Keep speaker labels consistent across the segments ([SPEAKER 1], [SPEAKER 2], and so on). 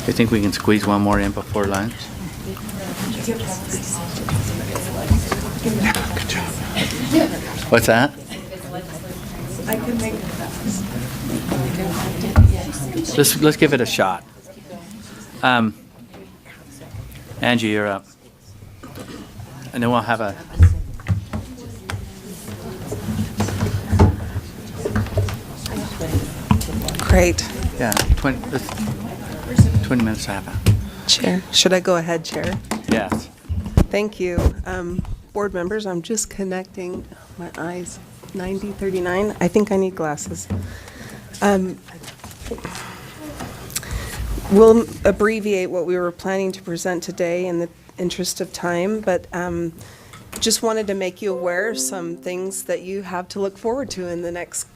[SPEAKER 1] I think we can squeeze one more in before lunch. Good job. What's that?
[SPEAKER 2] I can make it fast.
[SPEAKER 1] Let's give it a shot. Angie, you're up. And then we'll have a...
[SPEAKER 2] Great.
[SPEAKER 1] Yeah, 20 minutes to have a...
[SPEAKER 2] Chair, should I go ahead, Chair?
[SPEAKER 1] Yes.
[SPEAKER 2] Thank you. Board members, I'm just connecting my eyes. 9039. I think I need glasses. We'll abbreviate what we were planning to present today in the interest of time, but just wanted to make you aware of some things that you have to look forward to in the next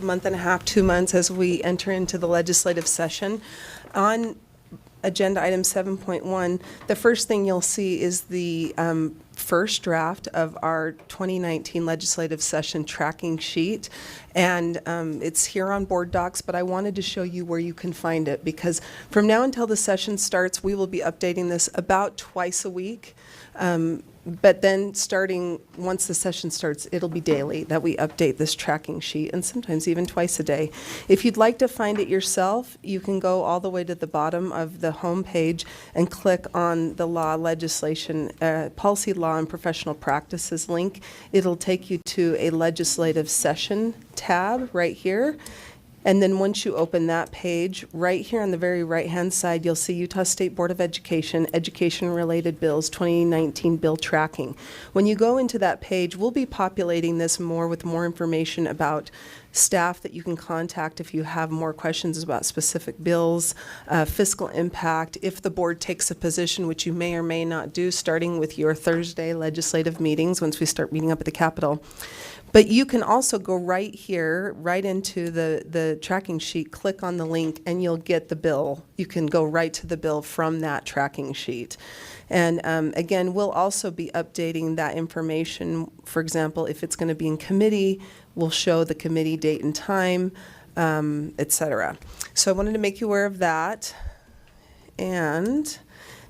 [SPEAKER 2] month and a half, 2 months as we enter into the legislative session. On agenda item 7.1, the first thing you'll see is the first draft of our 2019 legislative session tracking sheet, and it's here on board docs, but I wanted to show you where you can find it, because from now until the session starts, we will be updating this about twice a week. But then starting, once the session starts, it'll be daily that we update this tracking sheet, and sometimes even twice a day. If you'd like to find it yourself, you can go all the way to the bottom of the home page and click on the law, legislation, policy, law, and professional practices link. It'll take you to a legislative session tab right here. And then once you open that page, right here on the very right-hand side, you'll see Utah State Board of Education, Education-Related Bills, 2019 Bill Tracking. When you go into that page, we'll be populating this more with more information about staff that you can contact if you have more questions about specific bills, fiscal impact, if the board takes a position, which you may or may not do, starting with your Thursday legislative meetings once we start meeting up at the Capitol. But you can also go right here, right into the tracking sheet, click on the link, and you'll get the bill. You can go right to the bill from that tracking sheet. And again, we'll also be updating that information. For example, if it's going to be in committee, we'll show the committee date and time, et cetera. So I wanted to make you aware of that. And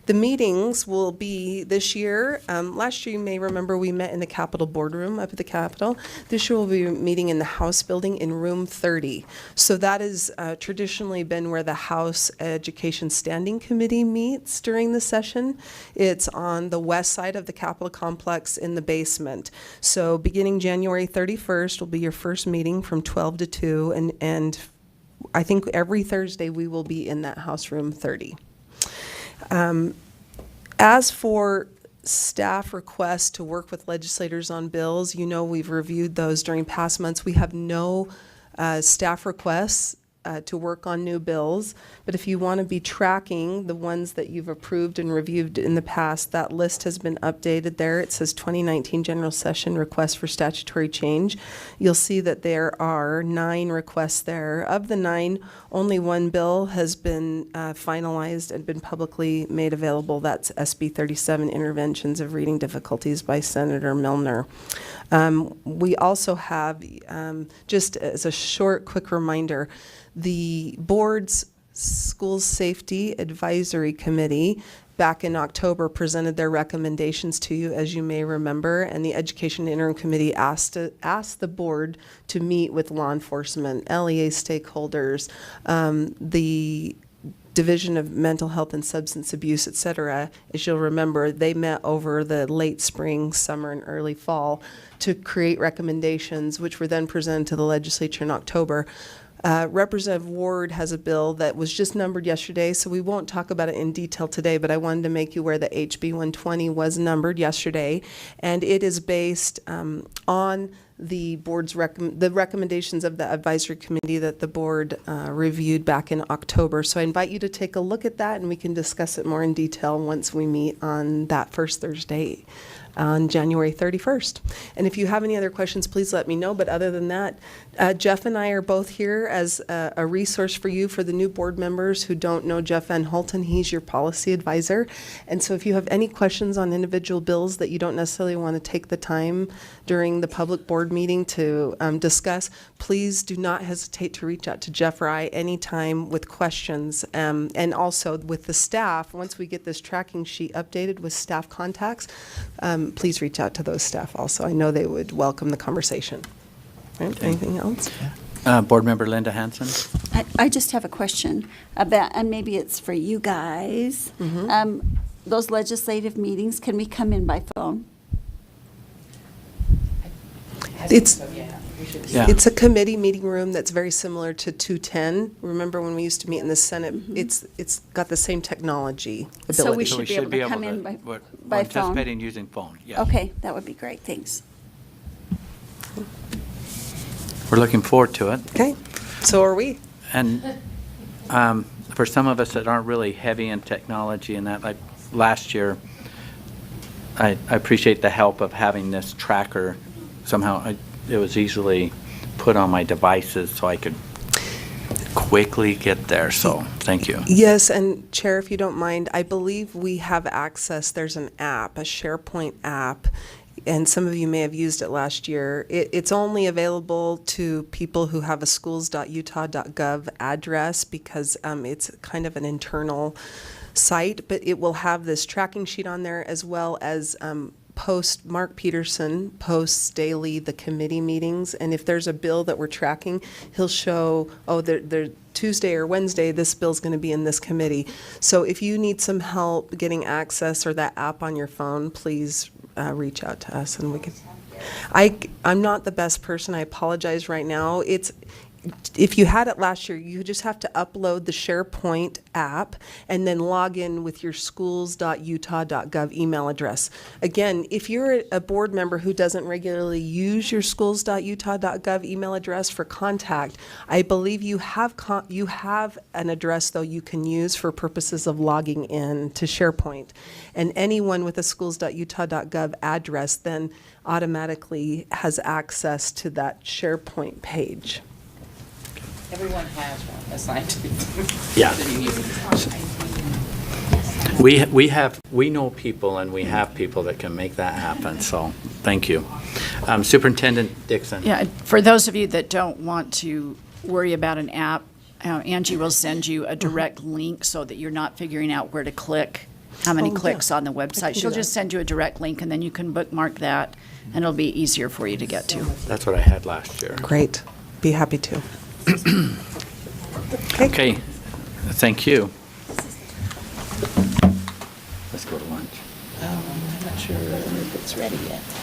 [SPEAKER 2] the meetings will be this year. Last year, you may remember, we met in the Capitol boardroom up at the Capitol. This year, we'll be meeting in the House building in room 30. So that has traditionally been where the House Education Standing Committee meets during the session. It's on the west side of the Capitol complex in the basement. So beginning January 31st will be your first meeting from 12 to 2. And I think every Thursday, we will be in that House room 30. As for staff requests to work with legislators on bills, you know we've reviewed those during past months. We have no staff requests to work on new bills, but if you want to be tracking the ones that you've approved and reviewed in the past, that list has been updated there. It says 2019 General Session Request for Statutory Change. You'll see that there are 9 requests there. Of the 9, only one bill has been finalized and been publicly made available. That's SB 37, Interventions of Reading Difficulties by Senator Milner. We also have, just as a short, quick reminder, the board's School Safety Advisory Committee back in October presented their recommendations to you, as you may remember, and the Education Interim Committee asked the board to meet with law enforcement, LEA stakeholders, the Division of Mental Health and Substance Abuse, et cetera. As you'll remember, they met over the late spring, summer, and early fall to create recommendations, which were then presented to the legislature in October. Representative Ward has a bill that was just numbered yesterday, so we won't talk about it in detail today, but I wanted to make you aware that HB 120 was numbered yesterday, and it is based on the board's the recommendations of the advisory committee that the board reviewed back in October. So I invite you to take a look at that, and we can discuss it more in detail once we meet on that first Thursday on January 31st. And if you have any other questions, please let me know. But other than that, Jeff and I are both here as a resource for you for the new board members who don't know Jeff Van Holten. He's your policy advisor. And so if you have any questions on individual bills that you don't necessarily want to take the time during the public board meeting to discuss, please do not hesitate to reach out to Jeff or I anytime with questions. And also with the staff, once we get this tracking sheet updated with staff contacts, please reach out to those staff also. I know they would welcome the conversation. Right?
[SPEAKER 1] Okay.
[SPEAKER 2] Anything else?
[SPEAKER 1] Board Member Linda Hansen.
[SPEAKER 3] I just have a question about, and maybe it's for you guys. Those legislative meetings, can we come in by phone?
[SPEAKER 2] It's
[SPEAKER 1] Yeah.
[SPEAKER 2] It's a committee meeting room that's very similar to 210. Remember when we used to meet in the Senate? It's got the same technology ability.
[SPEAKER 3] So we
[SPEAKER 1] So we
[SPEAKER 3] should be able to come in
[SPEAKER 1] we're
[SPEAKER 3] by phone?
[SPEAKER 1] anticipating using phone, yes.
[SPEAKER 3] Okay, that would be great, thanks.
[SPEAKER 1] We're looking forward to it.
[SPEAKER 2] Okay, so are we.
[SPEAKER 1] And for some of us that aren't really heavy in technology and that, like last year, I appreciate the help of having this tracker. Somehow it was easily put on my devices so I could quickly get there. So thank you.
[SPEAKER 2] Yes, and Chair, if you don't mind, I believe we have access. There's an app, a SharePoint app, and some of you may have used it last year. It's only available to people who have a schools.utah.gov address because it's kind of an internal site, but it will have this tracking sheet on there as well as Mark Peterson posts daily the committee meetings, and if there's a bill that we're tracking, he'll show, they're Tuesday or Wednesday, this bill's going to be in this committee. So if you need some help getting access or that app on your phone, please reach out to us and we can. I'm not the best person. I apologize right now. If you had it last year, you just have to upload the SharePoint app and then log in with your schools.utah.gov email address. Again, if you're a board member who doesn't regularly use your schools.utah.gov email address for contact, I believe you have an address, though, you can use for purposes of logging in to SharePoint. And anyone with a schools.utah.gov address then automatically has access to that SharePoint page.
[SPEAKER 4] Everyone has one assigned to them.
[SPEAKER 1] Yeah. We know people and we have people that can make that happen, so thank you. Superintendent Dixon.
[SPEAKER 5] Yeah, for those of you that don't want to worry about an app, Angie will send you a direct link so that you're not figuring out where to click, how many clicks on the website. She'll just send you a direct link and then you can bookmark that and it'll be easier for you to get to.
[SPEAKER 1] That's what I had last year.
[SPEAKER 2] Great. Be happy to.
[SPEAKER 1] Okay, thank you. Let's go to lunch.
[SPEAKER 4] I'm not sure if it's ready yet.